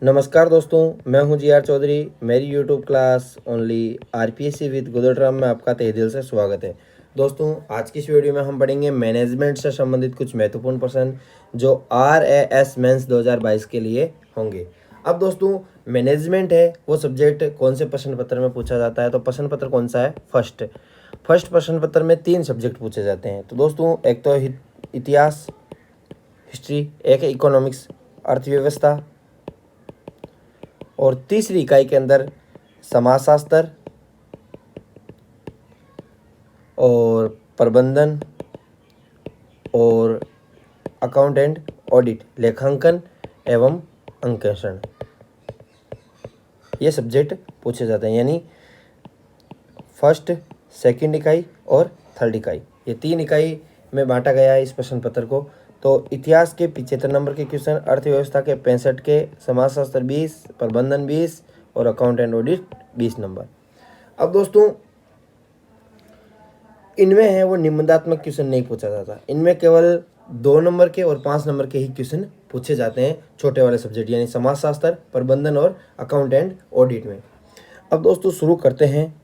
नमस्कार दोस्तों, मैं हूं जी.आर. चौधरी। मेरी YouTube class only RPSC with Gurugram में आपका तहे दिल से स्वागत है। दोस्तों, आज की इस वीडियो में हम पढ़ेंगे मैनेजमेंट से संबंधित कुछ महत्वपूर्ण प्रश्न जो RAS मेंस 2022 के लिए होंगे। अब दोस्तों, मैनेजमेंट है वो सब्जेक्ट कौन से प्रश्न पत्र में पूछा जाता है? तो प्रश्न पत्र कौन सा है? फर्स्ट प्रश्न पत्र में 3 सब्जेक्ट पूछे जाते हैं। तो दोस्तों, एक तो इतिहास हिस्ट्री, एक है इकोनॉमिक्स अर्थव्यवस्था, और तीसरी इकाई के अंदर समाजशास्त्र और प्रबंधन और अकाउंटेंट ऑडिट, लेखांकन एवं अंकेक्षण, ये सब्जेक्ट पूछे जाते हैं। यानी फर्स्ट, सेकंड इकाई और थर्ड इकाई, ये 3 इकाई में बांटा गया है इस प्रश्न पत्र को। तो इतिहास के 75 नंबर के क्वेश्चन, अर्थव्यवस्था के 65 के, समाजशास्त्र 20, प्रबंधन 20 और अकाउंट एंड ऑडिट 20 नंबर। अब दोस्तों, इनमें है वो निबंधात्मक क्वेश्चन नहीं पूछा जाता। इनमें केवल 2 नंबर के और 5 नंबर के ही क्वेश्चन पूछे जाते हैं छोटे वाले सब्जेक्ट यानी समाजशास्त्र, प्रबंधन और अकाउंट एंड ऑडिट में। अब दोस्तों शुरू करते हैं।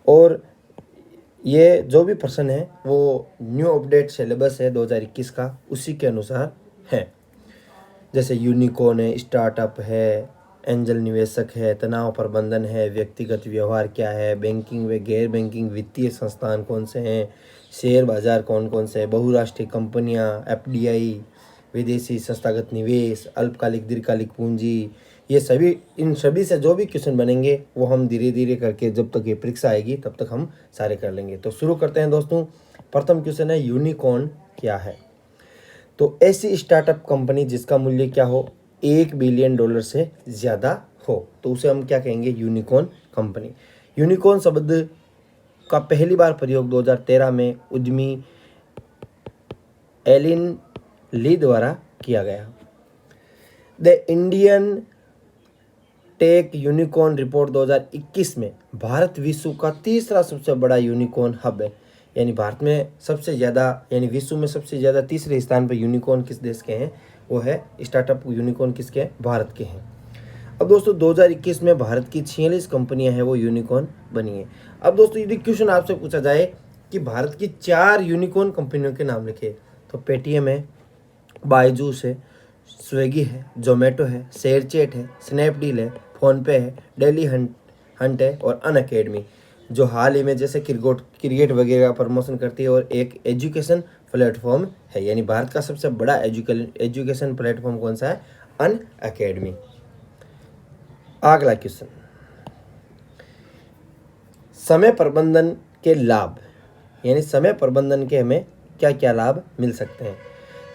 और ये जो भी प्रश्न है वो न्यू अपडेट सिलेबस है 2021 का, उसी के अनुसार है। जैसे यूनिकॉर्न है, स्टार्टअप है, एंजल निवेशक है, तनाव प्रबंधन है, व्यक्तिगत व्यवहार क्या है, बैंकिंग व गैर बैंकिंग वित्तीय संस्थान कौन से हैं, शेयर बाजार कौन कौन से हैं, बहुराष्ट्रीय कंपनियां, FDI, विदेशी संस्थागत निवेश, अल्पकालिक दीर्घकालिक पूंजी, ये सभी, इन सभी से जो भी क्वेश्चन बनेंगे वो हम धीरे धीरे करके जब तक ये परीक्षा आएगी तब तक हम सारे कर लेंगे। तो शुरू करते हैं दोस्तों। प्रथम क्वेश्चन है, यूनिकॉर्न क्या है? तो ऐसी स्टार्टअप कंपनी जिसका मूल्य क्या हो, $1 बिलियन से ज़्यादा हो, तो उसे हम क्या कहेंगे? Unicorn company. यूनिकॉर्न शब्द का पहली बार प्रयोग 2013 में उद्यमी एलिन ली द्वारा किया गया। The Indian tech unicorn report 2021 में भारत विश्व का तीसरा सबसे बड़ा यूनिकॉर्न हब है। यानी भारत में सबसे ज़्यादा, यानी विश्व में सबसे ज़्यादा तीसरे स्थान पर यूनिकॉर्न किस देश के हैं? वो है स्टार्टअप यूनिकॉर्न किसके हैं? भारत के हैं। अब दोस्तों 2021 में भारत की 46 कंपनियां हैं वो यूनिकॉर्न बनी है। अब दोस्तों यदि क्वेश्चन आपसे पूछा जाए कि भारत की 4 यूनिकॉर्न कंपनियों के नाम लिखे, तो पेटीएम है, बायजूस है, स्विगी है, जोमेटो है, शेयरचैट है, स्नैपडील है, फ़ोनपे है, डेली हंट है और अनअकैडमी, जो हाल ही में जैसे क्रिकेट वगैरह प्रमोशन करती है और एक एजुकेशन प्लेटफॉर्म है। यानी भारत का सबसे बड़ा एजुकेशन प्लेटफॉर्म कौन सा है? अनअकैडमी। अगला क्वेश्चन, समय प्रबंधन के लाभ, यानी समय प्रबंधन के हमें क्या क्या लाभ मिल सकते हैं?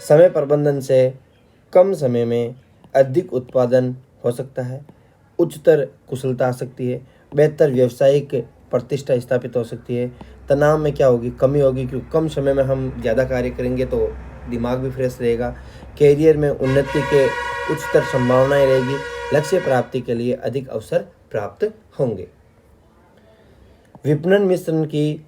समय प्रबंधन से कम समय में अधिक उत्पादन हो सकता है, उच्चतर कुशलता आ सकती है, बेहतर व्यावसायिक प्रतिष्ठा स्थापित हो सकती है, तनाव में क्या होगी? कमी होगी, क्योंकि कम समय में हम ज़्यादा कार्य करेंगे तो दिमाग भी फ्रेश रहेगा, कैरियर में उन्नति के उच्चतर संभावनाएं रहेगी, लक्ष्य प्राप्ति के लिए अधिक अवसर प्राप्त होंगे। विपणन मिश्रण की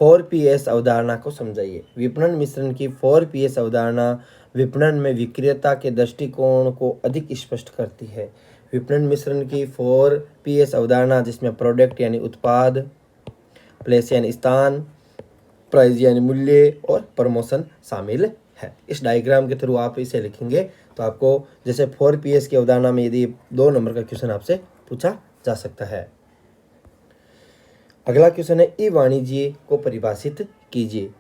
4Ps अवधारणा को समझाइए। विपणन मिश्रण की 4Ps अवधारणा विपणन में विक्रेता के दृष्टिकोण को अधिक स्पष्ट करती है। विपणन मिश्रण की 4Ps अवधारणा, जिसमें प्रोडक्ट यानी उत्पाद, प्लेस यानी स्थान, प्राइस यानी मूल्य और प्रमोशन शामिल है। इस डायग्राम के थ्रू आप इसे लिखेंगे तो आपको, जैसे 4Ps की अवधारणा में यदि 2 नंबर का क्वेश्चन आपसे पूछा जा सकता है। अगला क्वेश्चन है, ई वाणिज्य को परिभाषित कीजिए।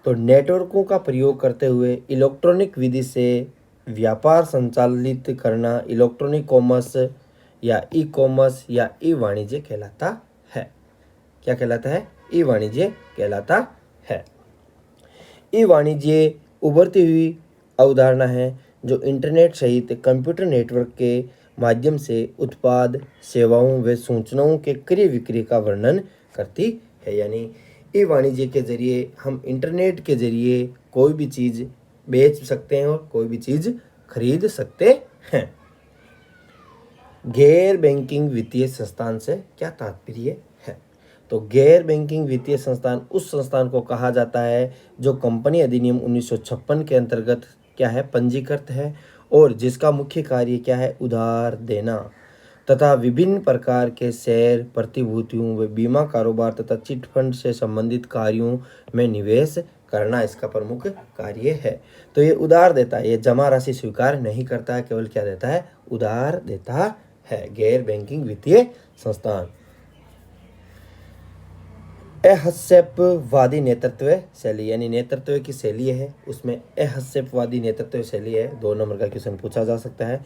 तो नेटवर्कों का प्रयोग करते हुए इलेक्ट्रॉनिक विधि से व्यापार संचालित करना इलेक्ट्रॉनिक कॉमर्स या ई कॉमर्स या ई वाणिज्य कहलाता है। क्या कहलाता है? ई वाणिज्य कहलाता है। ई वाणिज्य उभरती हुई अवधारणा है जो इंटरनेट सहित कंप्यूटर नेटवर्क के माध्यम से उत्पाद, सेवाओं व सूचनाओं के क्रय विक्रय का वर्णन करती है। यानी ई वाणिज्य के जरिए हम इंटरनेट के जरिए कोई भी चीज़ बेच सकते हैं और कोई भी चीज़ खरीद सकते हैं। गैर बैंकिंग वित्तीय संस्थान से क्या तात्पर्य है? तो गैर बैंकिंग वित्तीय संस्थान उस संस्थान को कहा जाता है जो कंपनी अधिनियम 1956 के अंतर्गत क्या है, पंजीकृत है और जिसका मुख्य कार्य क्या है, उधार देना तथा विभिन्न प्रकार के शेयर, प्रतिभूतियों व बीमा कारोबार तथा चिट फंड से संबंधित कार्यों में निवेश करना इसका प्रमुख कार्य है। तो ये उधार देता है, ये जमा राशि स्वीकार नहीं करता है, केवल क्या देता है, उधार देता है। गैर बैंकिंग वित्तीय संस्थान। अहस्यपवादी नेतृत्व शैली, यानी नेतृत्व की शैली है, उसमें अहस्यपवादी नेतृत्व शैली है। 2 नंबर का क्वेश्चन पूछा जा सकता है।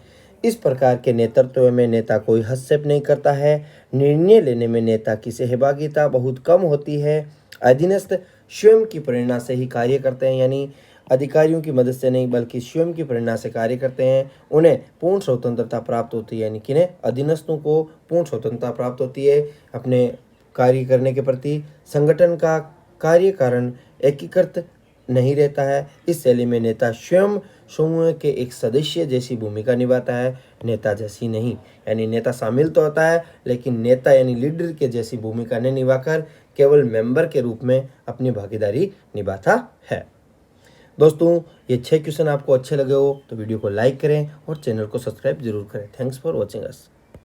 इस प्रकार के नेतृत्व में नेता कोई हस्तक्षेप नहीं करता है। निर्णय लेने में नेता की सहभागिता बहुत कम होती है। अधीनस्थ स्वयं की प्रेरणा से ही कार्य करते हैं, यानी अधिकारियों की मदद से नहीं बल्कि स्वयं की प्रेरणा से कार्य करते हैं। उन्हें पूर्ण स्वतंत्रता प्राप्त होती है, यानी किन्हें, अधीनस्थों को पूर्ण स्वतंत्रता प्राप्त होती है अपने कार्य करने के प्रति। संगठन का कार्य कारण एकीकृत नहीं रहता है। इस शैली में नेता स्वयं समूह के एक सदस्य जैसी भूमिका निभाता है, नेता जैसी नहीं। यानी नेता शामिल तो होता है लेकिन नेता यानी लीडर के जैसी भूमिका नहीं निभाकर केवल मेंबर के रूप में अपनी भागीदारी निभाता है। दोस्तों, ये 6 क्वेश्चन आपको अच्छे लगे हो तो वीडियो को लाइक करें और चैनल को सब्सक्राइब जरूर करें। Thanks for watching us.